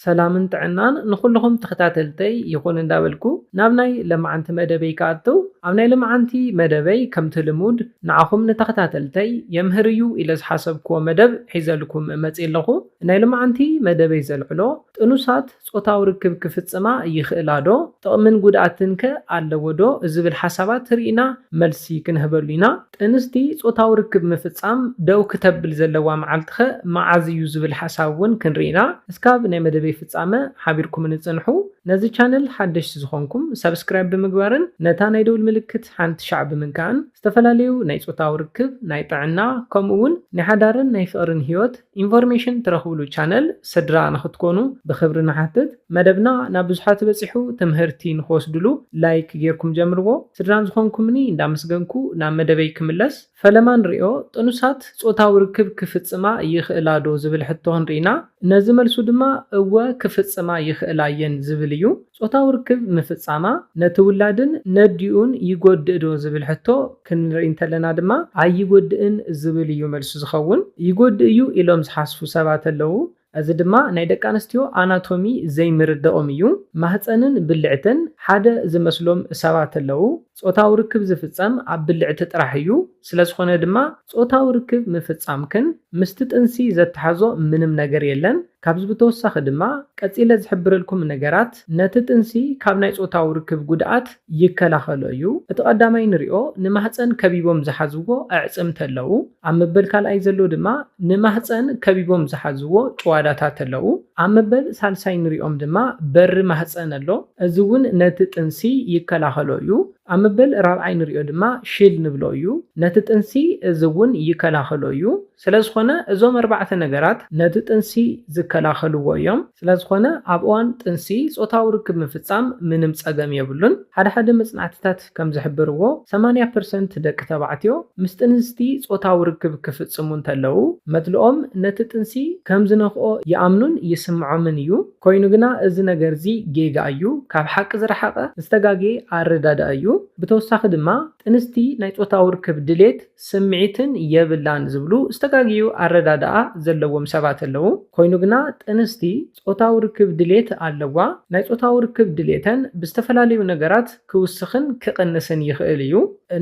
ሰላምን ጥዕናን ንኩልኩም ተኸታተልተይ ይኹን እንዳበልኩ ናብ ናይ ለማዓንቲ መደበይ ከኣትው ኣብ ናይ ለማዓንቲ መደበይ ከምቲ ልሙድ ንዓኹም ንተኸታተልተይ የምህርዩ ኢለ ዝሓሰብክዎ መደብ ሒዘልኩም መፅእ ኣለኹ። ናይ ለማዓንቲ መደበይ ዘልዕሎ ጥኑሳት ፆታዊ ርክብ ክፍፅማ ይኽእላ ዶ ጥቕምን ጉድኣትን ከ ኣለዎ ዶ ዝብል ሓሳባት ርኢና መልሲ ክንህበሉ ኢና። ጥንስቲ ፆታዊ ርክብ ምፍፃም ደው ክተብል ዘለዋ መዓልቲ ኸ መዓዝ እዩ ዝብል ሓሳብ እውን ክንርኢና። እስካብ ናይ መደበይ ፍጻመ ሓቢርኩም ንጽንሑ። ነዚ ቻነል ሓደሽቲ ዝኾንኩም ሰብስክራይብ ብምግባርን ነታ ናይ ደውል ምልክት ሓንቲ ሻዕ ብምንካን ዝተፈላለዩ ናይ ፆታዊ ርክብ ናይ ጥዕና ከምኡውን ናይ ሓዳርን ናይ ፍቕርን ህይወት ኢንፎርሜሽን ትረኽብሉ ቻነል ስድራ ንኽትኮኑ ብኽብሪ ንሓትት። መደብና ናብ ብዙሓት በፂሑ ትምህርቲ ንኽወስድሉ ላይክ ጌርኩም ጀምርዎ። ስድራን ዝኾንኩምኒ እንዳመስገንኩ ናብ መደበይ ክምለስ። ፈለማ ንሪኦ ጥኑሳት ፆታዊ ርክብ ክፍፅማ ይኽእላ ዶ ዝብል ሕቶ ክንርኢና። ነዚ መልሱ ድማ እወ ክፍፅማ ይኽእላ እየን ዝብል እዩ። ፆታዊ ርክብ ምፍፃማ ነቲ ውላድን ነዲኡን ይጎድእ ዶ ዝብል ሕቶ ክንርኢ እንተለና ድማ ኣይጎድእን ዝብል እዩ መልሱ ዝኸውን። ይጎድእ እዩ ኢሎም ዝሓስቡ ሰባት ኣለዉ። እዚ ድማ ናይ ደቂ ኣንስትዮ ኣናቶሚ ዘይምርድኦም እዩ። ማህፀንን ብልዕትን ሓደ ዝመስሎም ሰባት ኣለዉ። ፆታዊ ርክብ ዝፍፀም ኣብ ብልዕቲ ጥራሕ እዩ። ስለዝኾነ ድማ ፆታዊ ርክብ ምፍፃምክን ምስቲ ጥንሲ ዘተሓዞ ምንም ነገር የለን። ካብዚ ብተወሳኺ ድማ ቀፂለ ዝሕብረልኩም ነገራት ነቲ ጥንሲ ካብ ናይ ፆታዊ ርክብ ጉድኣት ይከላኸሎ እዩ። እቲ ቀዳማይ ንሪኦ ንማህፀን ከቢቦም ዝሓዝዎ ኣዕፅምቲ ኣለዉ። ኣብ መበል ካልኣይ ዘሎ ድማ ንማህፀን ከቢቦም ዝሓዝዎ ጭዋዳታት ኣለዉ። ኣብ መበል ሳልሳይ ንሪኦም ድማ በሪ ማህፀን ኣሎ። እዚ እውን ነቲ ጥንሲ ይከላኸሎ እዩ። ኣብ መበል ራብዓይ ንሪኦ ድማ ሽል ንብሎ እዩ። ነቲ ጥንሲ እዚ እውን ይከላኸሎ እዩ። ስለዝኾነ እዞም ኣርባዕተ ነገራት ነቲ ጥንሲ ዝከላኸልዎ እዮም። ስለዝኾነ ኣብ እዋን ጥንሲ ፆታዊ ርክብ ምፍፃም ምንም ፀገም የብሉን። ሓደ ሓደ መፅናዕትታት ከም ዝሕብርዎ 80% ደቂ ተባዕትዮ ምስ ጥንስቲ ፆታዊ ርክብ ክፍፅሙ እንተለዉ መድልኦም ነቲ ጥንሲ ከም ዝነኽኦ ይኣምኑን ይስምዖምን እዩ። ኮይኑ ግና እዚ ነገር እዚ ጌጋ እዩ፣ ካብ ሓቂ ዝረሓቐ ዝተጋግየ ኣረዳድኣ እዩ። ብተወሳኺ ድማ ጥንስቲ ናይ ፆታዊ ርክብ ድሌት ስምዒትን የብላን ዝብሉ ዝተጋግዩ ኣረዳድኣ ዘለዎም ሰባት ኣለዉ። ኮይኑ ግና ጥንስቲ ፆታዊ ርክብ ድሌት ኣለዋ። ናይ ፆታዊ ርክብ ድሌተን ብዝተፈላለዩ ነገራት ክውስኽን ክቕንስን ይኽእል እዩ።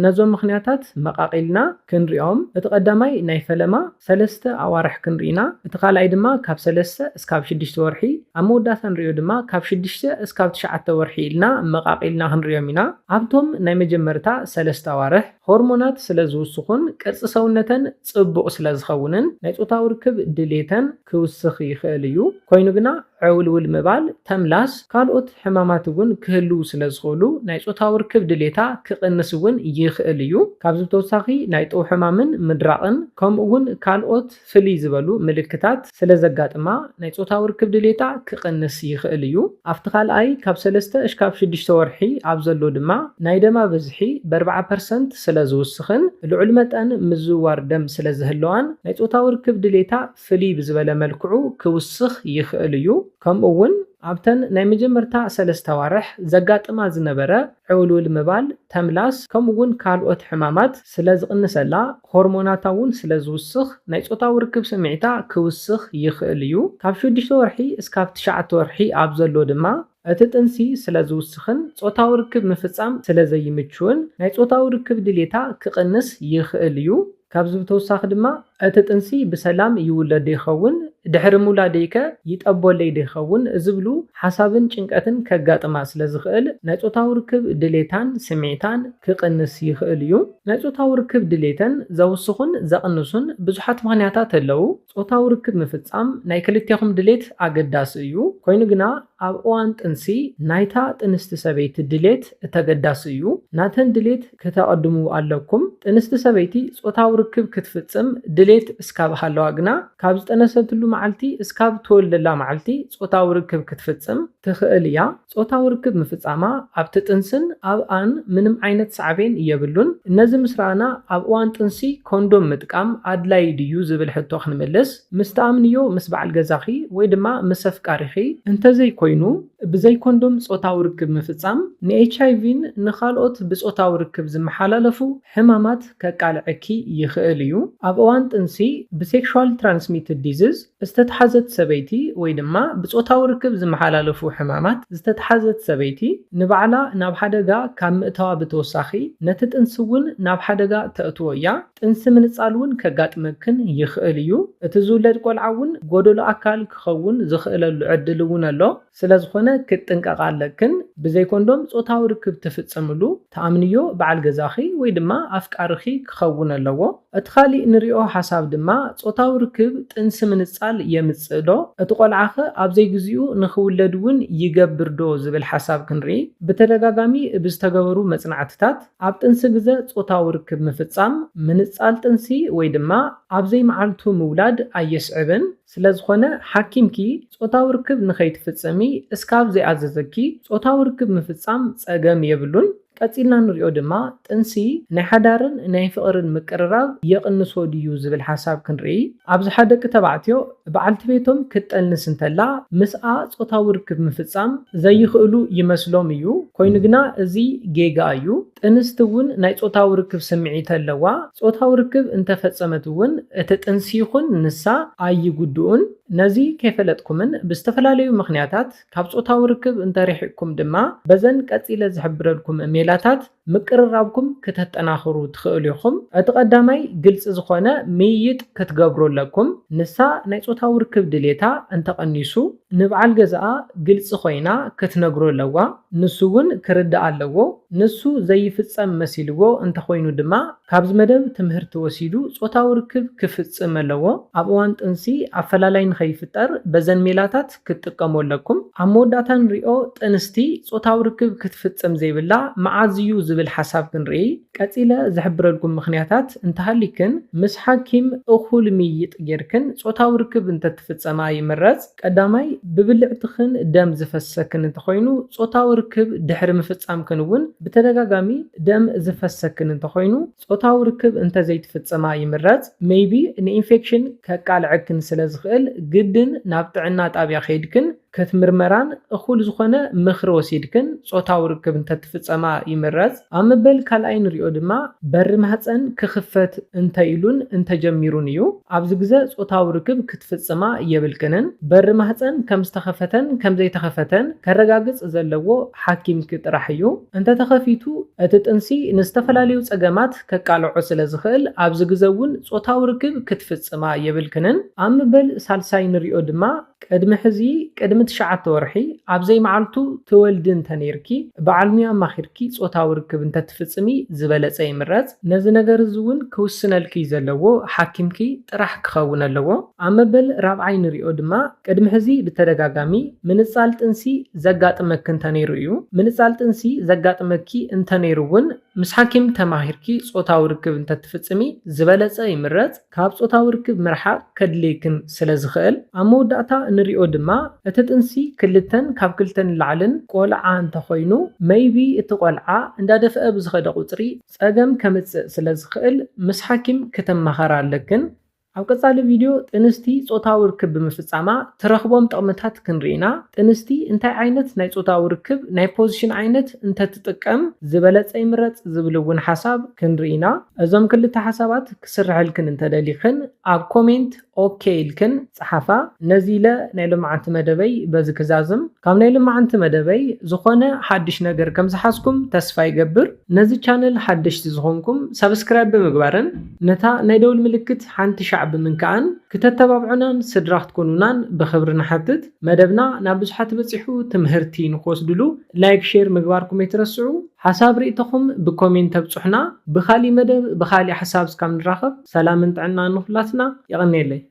ነዞም ምኽንያታት መቃቂልና ክንሪኦም። እቲ ቀዳማይ ናይ ፈለማ 3 ኣዋርሕ ክንሪኢና። እቲ ካልኣይ ድማ ካብ 3 እስካብ 6 ወርሒ፣ ኣብ መወዳእታ ንሪኦ ድማ ካብ 6 እስካብ 9 ወርሒ ኢልና መቃቂልና ክንሪኦም ኢና። ኣብቶም ናይ መጀመርታ 3 ኣዋርሕ ሆርሞናት ስለ ዝውስኹን ቅርፂ ሰውነተን ፅቡቕ ስለ ዝኸውንን ናይ ፆታዊ ርክብ ድሌተን ክውስኽ ይኽእል እዩ። ኮይኑ ግና ዕውልውል ምባል፣ ተምላስ፣ ካልኦት ሕማማት እውን ክህልው ስለ ዝኽእሉ ናይ ፆታዊ ርክብ ድሌታ ክቕንስ እውን ይኽእል እዩ። ካብዚ ብተወሳኺ ናይ ጥው ሕማምን ምድራቕን ከምኡ እውን ካልኦት ፍልይ ዝበሉ ምልክታት ስለ ዘጋጥማ ናይ ፆታዊ ርክብ ድሌታ ክቕንስ ይኽእል እዩ። ኣብቲ ካልኣይ ካብ 3 እስካብ 6 ወርሒ ኣብ ዘሎ ድማ ናይ ደማ ብዝሒ ብ4% ስለ ዝውስኽን ልዑል መጠን ምዝውዋር ደም ስለ ዝህለዋን ናይ ፆታዊ ርክብ ድሌታ ፍልይ ብዝበለ መልክዑ ክውስኽ ይኽእል እዩ። ከምኡ እውን ኣብተን ናይ መጀመርታ 3 ኣዋርሕ ዘጋጥማ ዝነበረ ዕውልውል ምባል፣ ተምላስ ከምኡ እውን ካልኦት ሕማማት ስለ ዝቕንሰላ ሆርሞናታ እውን ስለ ዝውስኽ ናይ ፆታዊ ርክብ ስምዒታ ክውስኽ ይኽእል እዩ። ካብ 6 ወርሒ እስካብ 9 ወርሒ ኣብ ዘሎ ድማ እቲ ጥንሲ ስለ ዝውስኽን ፆታዊ ርክብ ምፍፃም ስለ ዘይምችውን ናይ ፆታዊ ርክብ ድሌታ ክቕንስ ይኽእል እዩ። ካብዚ ብተወሳኺ ድማ እቲ ጥንሲ ብሰላም ይውለድ ይኸውን፣ ድሕሪ ምውላደይከ ይጠበለይ ይኸውን ዝብሉ ሓሳብን ጭንቀትን ከጋጥማ ስለ ዝኽእል ናይ ፆታዊ ርክብ ድሌታን ስምዒታን ክቕንስ ይኽእል እዩ። ናይ ፆታዊ ርክብ ድሌተን ዘውስኹን ዘቕንሱን ብዙሓት ምኽንያታት ኣለዉ። ፆታዊ ርክብ ምፍፃም ናይ ክልቴኹም ድሌት ኣገዳሲ እዩ። ኮይኑ ግና ኣብ እዋን ጥንሲ ናይታ ጥንስቲ ሰበይቲ ድሌት ተገዳሲ እዩ። ናተን ድሌት ከተቐድሙ ኣለኩም። ጥንስቲ ሰበይቲ ፆታዊ ርክብ ክትፍፅም ድሌት እስካብ ሃለዋ ግና ካብ ዝጠነሰትሉ መዓልቲ እስካብ ትወልደላ መዓልቲ ፆታዊ ርክብ ክትፍፅም ትኽእል እያ። ፆታዊ ርክብ ምፍፃማ ኣብቲ ጥንስን ኣብኣን ምንም ዓይነት ሳዕቤን የብሉን። ነዚ ምስ ረኣና ኣብ እዋን ጥንሲ ኮንዶም ምጥቃም ኣድላይ ድዩ ዝብል ሕቶ ክንምልስ። ምስ ተኣምንዮ ምስ በዓል ገዛኺ ወይ ድማ ምስ ኣፍቃሪኺ እንተዘይኮይኑ بزي كوندوم صوتاو ركب مفصام ن HIV نخالقوت بصوتاو ركب زمحلالفو حمامات كقالعكي يخاليو اب اوان طنسي بسيكشوال ترانسميتد ديزيز استتحازت سبيتي ወይ ድማ بصوتاو ركب زمحلالفو حمامات استتحازت سبيتي نبعلا ናብ ሓደጋ ካብ ምእተዋ ብተወሳኺ ነቲ ጥንስውን ናብ ሓደጋ ተእትወያ ጥንሲ ምንጻልውን ከጋጥመክን ይኽእል እዩ እቲ ዝውለድ ቆልዓውን ጎደሎ ኣካል ክኸውን ዝኽእለሉ ዕድል እውን ኣሎ ስለዝኾነ ክትጥንቀቕ ኣለክን ብዘይ ኮንዶም ጾታዊ ርክብ ትፍጽምሉ ተኣምንዮ በዓል ገዛኺ ወይ ድማ ኣፍቃርኺ ክኸውን ኣለዎ እቲ ኻሊእ ንሪኦ ሓሳብ ድማ ጾታዊ ርክብ ጥንሲ ምንጻል የምጽእ ዶ እቲ ቆልዓኸ ኣብ ዘይግዚኡ ንኽውለድ እውን ይገብር ዶ ዝብል ሓሳብ ክንርኢ ብተደጋጋሚ ብዝተገበሩ መጽናዕትታት ኣብ ጥንሲ ግዜ ጾታዊ ርክብ ምፍጻም ምንጻል ጥንሲ ወይ ድማ ኣብ ዘይመዓልቱ ምውላድ ኣየስዕብን ስለዝኾነ ሓኪምኪ ጾታዊ ርክብ ንኸይትፍጽሚ እስካብ ዘይኣዘዘኪ ጾታዊ ርክብ ምፍጻም ጸገም የብሉን ቀፂልና ንሪኦ ድማ ጥንሲ ናይ ሓዳርን ናይ ፍቕርን ምቅርራብ የቕንሶ ድዩ ዝብል ሓሳብ ክንርኢ ኣብዚ ሓደ ደቂ ተባዕትዮ በዓልቲ ቤቶም ክትጠልንስ እንተላ ምስኣ ጾታዊ ርክብ ምፍጻም ዘይኽእሉ ይመስሎም እዩ ኮይኑ ግና እዚ ጌጋ እዩ ጥንስቲ እውን ናይ ጾታዊ ርክብ ስምዒት ኣለዋ ጾታዊ ርክብ እንተፈጸመት እውን እቲ ጥንሲ ይኹን ንሳ ኣይጉድኡን ነዚ ከይፈለጥኩምን ብዝተፈላለዩ ምኽንያታት ካብ ጾታዊ ርክብ እንተሪሕኩም ድማ በዘን ቀፂለ ዝሕብረልኩም ሜላታት ምቅርራብኩም ከተጠናኽሩ ትኽእሉ ኢኹም እቲ ቀዳማይ ግልጽ ዝኾነ ምይይጥ ክትገብሩለኩም ንሳ ናይ ጾታዊ ርክብ ድሌታ እንተቐኒሱ ንበዓል ገዛኣ ግልጽ ኮይና ክትነግሮ ኣለዋ ንሱ እውን ክርዳእ ኣለዎ ንሱ ዘይፍጸም መሲልዎ እንተኾይኑ ድማ ካብዚ መደብ ትምህርቲ ወሲዱ ጾታዊ ርክብ ክፍጽም ኣለዎ ኣብ እዋን ጥንሲ ኣፈላላይ ንኸይፍጠር በዘን ሜላታት ክትጥቀመለኩም ኣብ መወዳእታ ንሪኦ ጥንስቲ ጾታዊ ርክብ ክትፍጽም ዘይብላ መዓዝ እዩ ዝብል ሓሳብ ክንርኢ ቀፂለ ዝሕብረልኩም ምኽንያታት እንተሃሊክን ምስ ሓኪም እኹል ምይይጥ ጌርክን ጾታዊ ርክብ እንተትፍጸማ ይምረጽ ቀዳማይ ብብልዕትኽን ደም ዝፈሰክን እንተኾይኑ ጾታዊ ርክብ ድሕሪ ምፍጻም ክንውን ብተደጋጋሚ ደም ዝፈሰክን እንተኾይኑ ጾታዊ ርክብ እንተዘይትፍጸማ ይምረጽ ሜይቢ ንኢንፌክሽን ከቃልዕክን ስለዝኽእል ግድን ናብ ጥዕና ጣብያ ኸይድክን ክትምርመራን እኹል ዝኾነ ምኽሪ ወሲድክን ጾታዊ ርክብ እንተትፍጸማ ይምረጽ ኣብ መበል ካልኣይ ንሪኦ ድማ በሪ ማህፀን ክኽፈት እንተኢሉን እንተጀሚሩን እዩ ኣብዚ ግዜ ጾታዊ ርክብ ክትፍጽማ የብልክንን በሪ ማህፀን ከም ዝተኸፈተን ከም ዘይተኸፈተን ከረጋግጽ ዘለዎ ሓኪምኪ ጥራሕ እዩ እንተተኸፊቱ እቲ ጥንሲ ንዝተፈላለዩ ጸገማት ከቃልዖ ስለዝኽእል ኣብዚ ግዜ እውን ጾታዊ ርክብ ክትፍጽማ የብልክንን ኣብ መበል ሳልሳይ ንሪኦ ድማ ቅድሚ ሕዚ ቅድሚ 9 ወርሒ ኣብ ዘይመዓልቱ ትወልዲ እንተነርኪ በዓል ሞያ ማኺርኪ ጾታዊ ርክብ እንተትፍጽሚ ዝበለጸ ይምረጽ ነዚ ነገር እዚ እውን ክውስነልኪ ዘለዎ ሓኪምኪ ጥራሕ ክኸውን ኣለዎ ኣብ መበል ራብዓይ ንሪኦ ድማ ቅድሚ ሕዚ ብተደጋጋሚ ምንጻል ጥንሲ ዘጋጥመኪ እንተነይሩ እዩ ምንጻል ጥንሲ ዘጋጥመኪ እንተነይሩ እውን ምስ ሓኪም ተማሂርኪ ጾታዊ ርክብ እንተትፍጽሚ ዝበለጸ ይምረጽ ካብ ጾታዊ ርክብ ምርሓቅ ከድልይክን ስለዝኽእል ኣብ መወዳእታ ንሪኦ ድማ እቲ ጥንሲ ክልተን ካብ ክልተን ላዕልን ቆልዓ እንተኾይኑ ሜይቢ እቲ ቆልዓ እንዳደፍአ ብዝኸደ ቁፅሪ ጸገም ከምጽእ ስለዝኽእል ምስ ሓኪም ከተማኸራ ኣለክን ኣብ ቀጻሊ ቪድዮ ጥንስቲ ጾታዊ ርክብ ብምፍጻማ ትረኽቦም ጥቕምታት ክንርኢና ጥንስቲ እንታይ ዓይነት ናይ ጾታዊ ርክብ ናይ ፖዚሽን ዓይነት እንተትጥቀም ዝበለጸ ይምረጽ ዝብል እውን ሓሳብ ክንርኢና እዞም ክልተ ሓሳባት ክስርሐልክን እንተደሊኽን ኣብ ኮሜንት ኦኬ ኢልክን ጸሓፋ ነዚ ኢለ ናይ ልምዓንቲ መደበይ በዚ ክዛዝም ካብ ናይ ልምዓንቲ መደበይ ዝኾነ ሓድሽ ነገር ከም ዝሓዝኩም ተስፋ ይገብር ነዚ ቻነል ሓድሽቲ ዝኾንኩም ሰብስክራይብ ብምግባርን ነታ ናይ ደውል ምልክት ሓንቲ ሻዕ ብምንካኣን ክተተባብዑናን ስድራ ክትኮኑናን ብኽብሪ ንሓትት መደብና ናብ ብዙሓት በፂሑ ትምህርቲ ንኽወስድሉ ላይክ ሼር ምግባርኩም ኣይትረስዑ ሓሳብ ርእይቶኹም ብኮሜንት ተብጽሑና ብኻሊ መደብ ብኻሊ ሓሳብ እስካብ ንራኸብ ሰላምን ጥዕናን ንኹላትና ይቕነየለይ